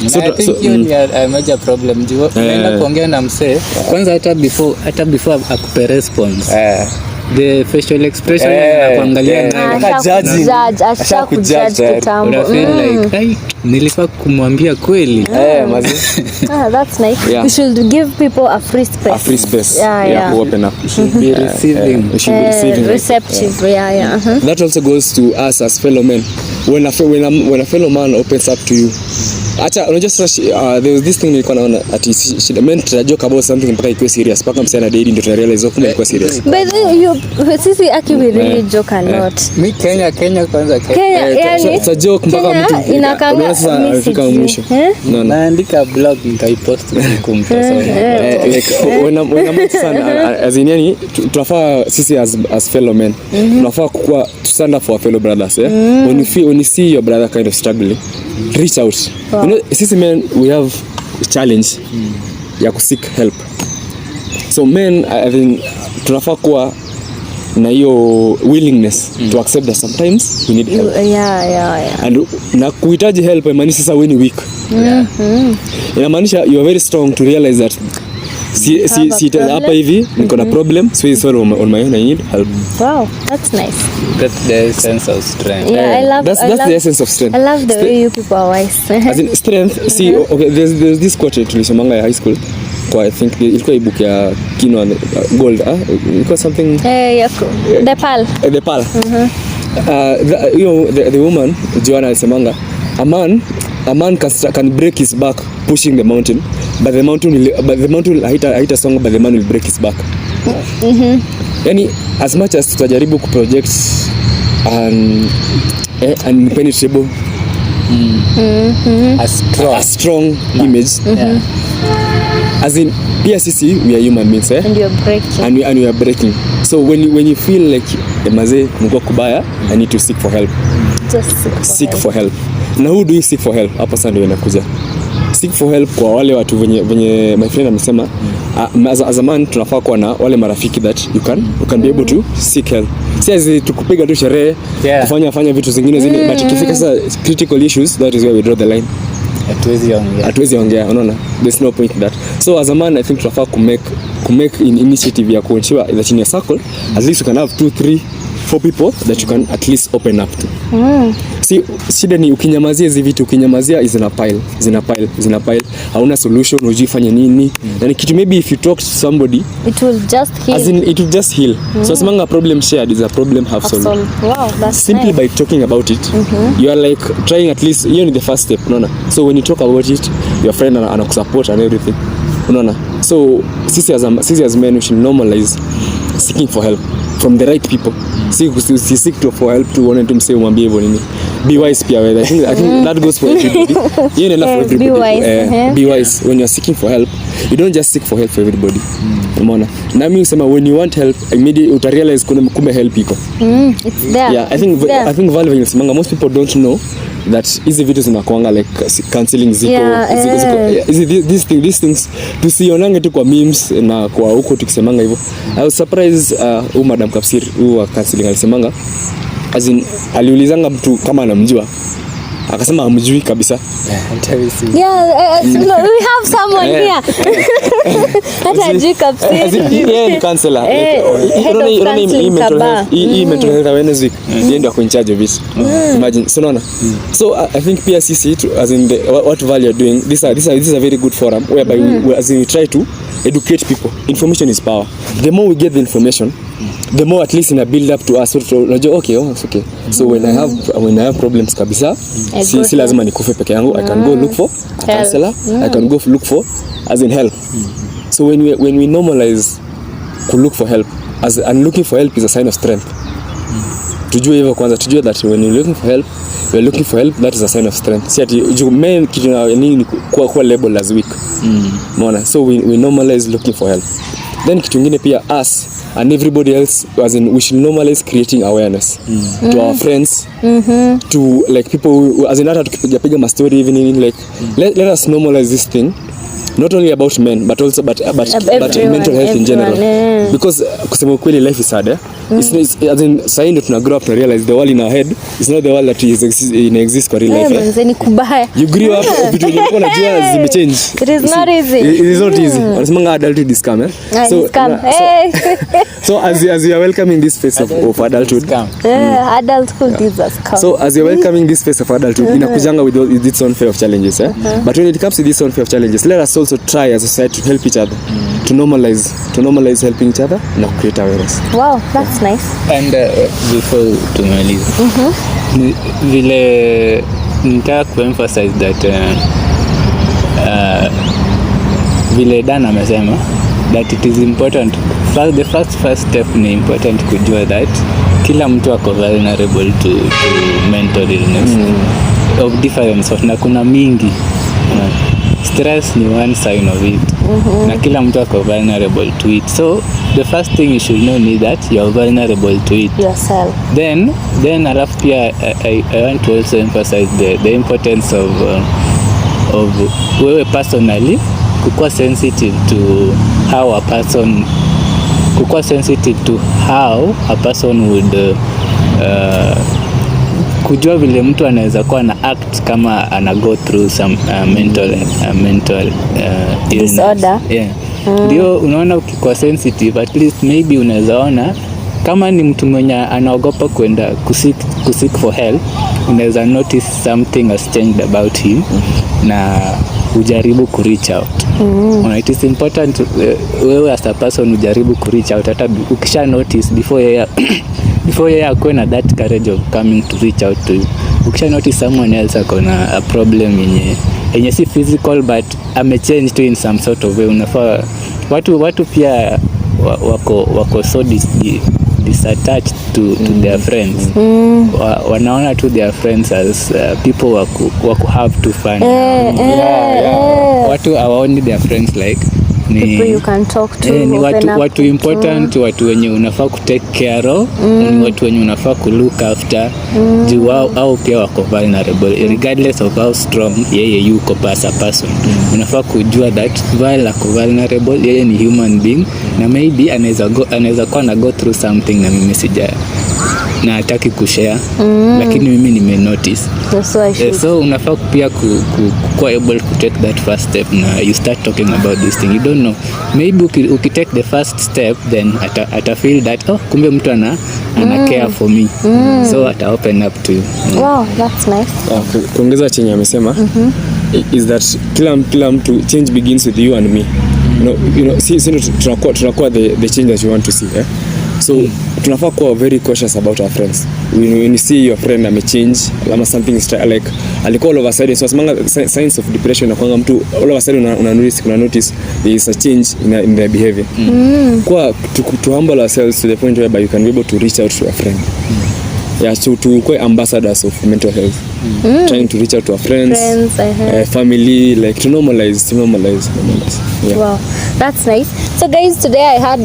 So I think you are a major problem. Unaenda kuongea na msee kwanza, hata before akupe response, the facial expression anakuangalia na judge kitambo, una feel like hey, nilifaa kumwambia kweli. That's nice. We should give people a free space. To open up. Be receiving. Receptive. That also goes to us as fellow men. When a fellow man opens up to you, unajua there was this thing nilikuwa naona ati men joke about something mpaka ikuwe serious, mpaka msichana dating ndio tunarealize kumbe ilikuwa serious. But sisi we really joke a lot. Mi Kenya kwanza yani it's a joke mpaka mtu inakanga afika mwisho. Naandika blog nitaipost kumtasoma. Like when I'm sana as in yani tunafaa sisi as fellow men tunafaa kukua to stand up for our fellow brothers. When you see your brother kind of struggling, reach out. You know, sisi men we have a challenge ya ku seek help. So men, I think tunafaa kuwa na hiyo willingness to accept that sometimes we need help. And na kuhitaji help imaanisha sasa wewe ni weak. Inamaanisha you are very strong to realize that si hapa hivi niko na problem, so it's all on my own, I need help. Wow, that's nice. That's the essence of strength. That's the essence of strength. I love the way you people are wise. As in strength, see, okay, there's this quote tulisomanga ya high school, kwa I think ilikuwa ebook ya Kino Gold, ilikuwa something the pearl. The pearl. You know, the woman Joanna alisemanga, a man can break his back pushing the mountain, but the mountain will hit a song, but the man will break his back. Yani as much as tutajaribu ku project and penetrable a strong image, as in pia sisi we are human beings, and you are breaking, and we are breaking. So when you feel like maze mko kubaya, I need to seek for help. Just seek for help. Na who do you seek for help? Hapa sasa ndio inakuja. Seek for help kwa wale watu venye my friend amesema, as a man tunafaa kuwa na wale marafiki that you can be able to seek help. Si tukupiga tu sherehe, kufanya vitu zingine zile, but ikifika sasa critical issues, that is where we draw the line. Hatuwezi ongea, unaona, there's no point in that. So as a man I think tunafaa kumake initiative ya kuensure that in a circle at least you can have 2, 3, 4 people that you can at least open up to. Si shida ni ukinyamazia hizi vitu, ukinyamazia zina pile, hauna solution, ujifanye nini. Yani kitu, maybe if you talk to somebody it will just heal, as in it will just heal. So semanga problem shared is a problem half solved. Wow, that's simply nice. By talking about it, you are like trying at least, hiyo ni the first step, unaona. So when you talk about it, your friend anakusupport and everything, unaona. So sisi as men we should normalize seeking for help from the right people. Seek for help to one to msee umwambie hivyo nini. Be wise pia wewe. I think that goes for everybody. You know, for everybody. Be wise. Be wise when you're seeking for help. You don't just seek for help for everybody. Umeona? Na mimi usema when you want help, immediately uta realize kumbe help iko. It's there. Yeah, I think value in semanga, most people don't know that hizi vitu zinakuanga like counseling ziko. These things tusionange tu kwa memes na kwa huko tukisemanga hivyo. I was surprised Madam Kapsir wa counseling alisemanga, as in aliulizanga mtu kama anamjua, akasema hamjui kabisa. No, we have someone here. Hata Jacob said ni counselor. Mental health awareness week. Yeye ndio ako in charge of it. Imagine, so unaona. So I think PSCC, as in what value are doing, this is a very good forum whereby we try to educate people. Information is power. The more we get the information, the more at least in a build up to us, unajua it's okay. So when I have problems kabisa, si lazima nikufe peke yangu. I can go look for a counselor. I can go look for as in help. So when we normalize to look for help, and looking for help is a sign of strength. Tujue hivyo kwanza, tujue that when you're looking for help, that is a sign of strength. Si ati men kitu na nini kwa label as weak. Umeona? So we normalize looking for help. Then kitu kingine pia us and everybody else, as in we should normalize creating awareness to our friends, to like people who, as in hata tukipiga ma story even like let us normalize this thing, not only about men but also but mental health in general, because kusema kweli life is hard. It's as in saying that tuna grow up to realize the world in our head is not the world that exists kwa real life. Ni kubaya. You grew up vitu vilikuwa unajua zimechange. It is not easy. It is not easy. Wanasemanga adulthood is scam. So as you are welcoming this phase of adulthood, adulthood is a scam. So as you are welcoming this phase of adulthood, inakujanga with its own fair of challenges. But when it comes to this own fair of challenges, let us also try as a society to help each other, to normalize helping each other and create awareness. Wow, that's nice. And before tumalize, vile nitaka kuemphasize that vile Dan amesema that it is important, the first step ni important kujua that kila mtu ako vulnerable to mental illness of different sort, na kuna mingi. Stress ni one sign of it. Na kila mtu ako vulnerable to it. So the first thing you should know is that you are vulnerable to it yourself. Then alafu pia I want to also emphasize the importance of wewe personally kukuwa sensitive to how a person would kujua vile mtu anaweza kuwa na act kama ana go through some mental disorder. Ndio unaona, ukikuwa sensitive at least maybe unaweza ona kama ni mtu mwenye anaogopa kwenda kusik for help, unaweza notice something has changed about him na ujaribu ku reach out. It is important wewe as a person ujaribu ku reach out, hata ukisha notice before yeye akwe na that courage of coming to reach out to you. Ukisha notice someone else akona a problem yenye si physical but amechange to in some sort of way, unafaa watu pia wako so disattached to their friends. Wanaona to their friends as people waku have to fun. Watu hawaoni their friends like people you can talk to, ni open up watu important, watu wenye unafaa kutake care of, ni watu wenye unafaa look after, juu wao au pia wako vulnerable, regardless of how strong yeye yuko as a person. Unafaa kujua that while ako vulnerable, yeye ni human being, na maybe anaweza kuwa na go through something na mimi na hataki kushare, lakini mimi nime notice. So unafaa pia kuwa able to take that first step, na you start talking about this thing. You don't know, maybe ukitake the first step, then ata feel that kumbe mtu ana care for me, so ata open up to you. Wow, that's nice. Kuongeza chenye amesema is that kila mtu, change begins with you and me. You know, tunakuwa the change that you want to see, eh? So tunafaa kuwa very cautious about our friends. When you see your friend amechange ama something is like alikuwa all of a sudden, so smanga signs of depression na kwanga mtu all of a sudden una notice there is a change in their behavior. Kwa to humble ourselves to the point where you can be able to reach out to a friend. Yeah, so to be ambassadors of mental health. Trying to reach out to our friends family, like to normalize. Yeah. Wow, that's nice. So guys, today I had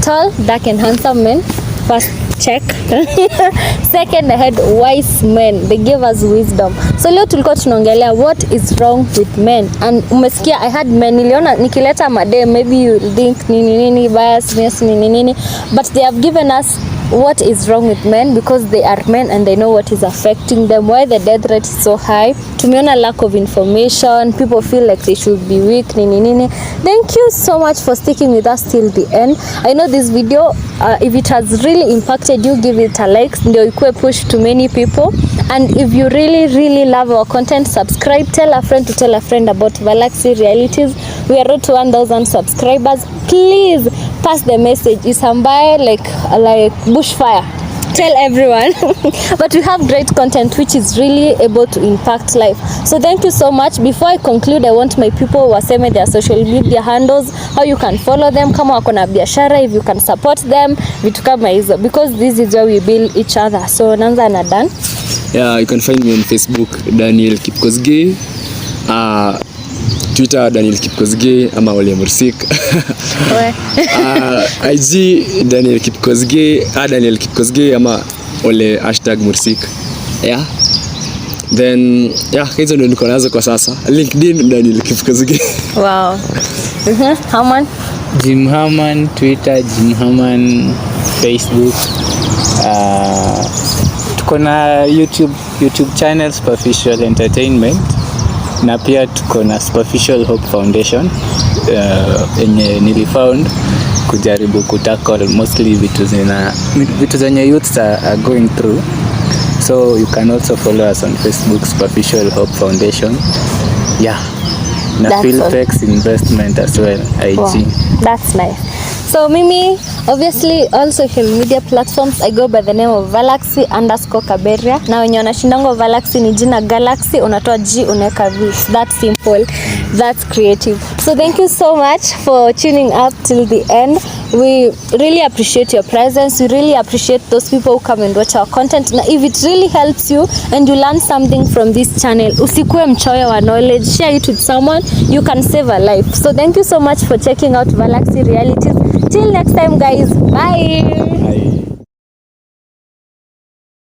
tall, dark and handsome men. First, check. Second, I had wise men. They gave us wisdom. So leo tulikuwa tunaongelea what is wrong with men. And umesikia I had men. Niliona nikileta madem, maybe you think nini biasness nini, but they have given us what is wrong with men, because they are men and they know what is affecting them, why the death rate is so high. Tumeona lack of information, people feel like they should be weak nini. Thank you so much for sticking with us till the end. I know this video, if it has really impacted you, give it a like, ndio ikuwe push to many people. And if you really love our content, subscribe, tell a friend to tell a friend about Valaxy Realities. We are road to 1,000 subscribers. Please pass the message. Isambaye like bushfire. Tell everyone. But we have great content which is really able to impact life. So thank you so much. Before I conclude, I want my people waseme their social media handles, how you can follow them, kama wako na biashara, if you can support them, vitu kama hizo, because this is where we build each other. So nanza na Dan. Yeah, you can find me on Facebook, Daniel Kipkosgei. Twitter, Daniel Kipkosgei ama Ole Mursik. IG Daniel Kipkosgei ama Ole #Mursik. Yeah. Then hizo ndio niko nazo kwa sasa. LinkedIn Daniel Kipkosgei. Wow. Haman. Jim Haman, Twitter Jim Haman, Facebook. Tuko na YouTube channel Superficial Entertainment, na pia tuko na Superficial Hope Foundation yenye nilifound kujaribu kutackle mostly vitu zenye youths are going through. So you can also follow us on Facebook, Superficial Hope Foundation. Yeah. Na Philpex Investment as well, IG. Wow, that's nice. So mimi, obviously all social media platforms I go by the name of Valaxy_Kaberia. Na wenye wanashindango Valaxy ni jina Galaxy, unatoa G unaweka V. It's that simple, that's creative. So thank you so much for tuning up till the end. We really appreciate your presence. We really appreciate those people who come and watch our content. Now, if it really helps you and you learn something from this channel, usikue mchoyo wa knowledge, share it with someone, you can save a life. So thank you so much for checking out Valaxy Realities. Till next time guys, bye.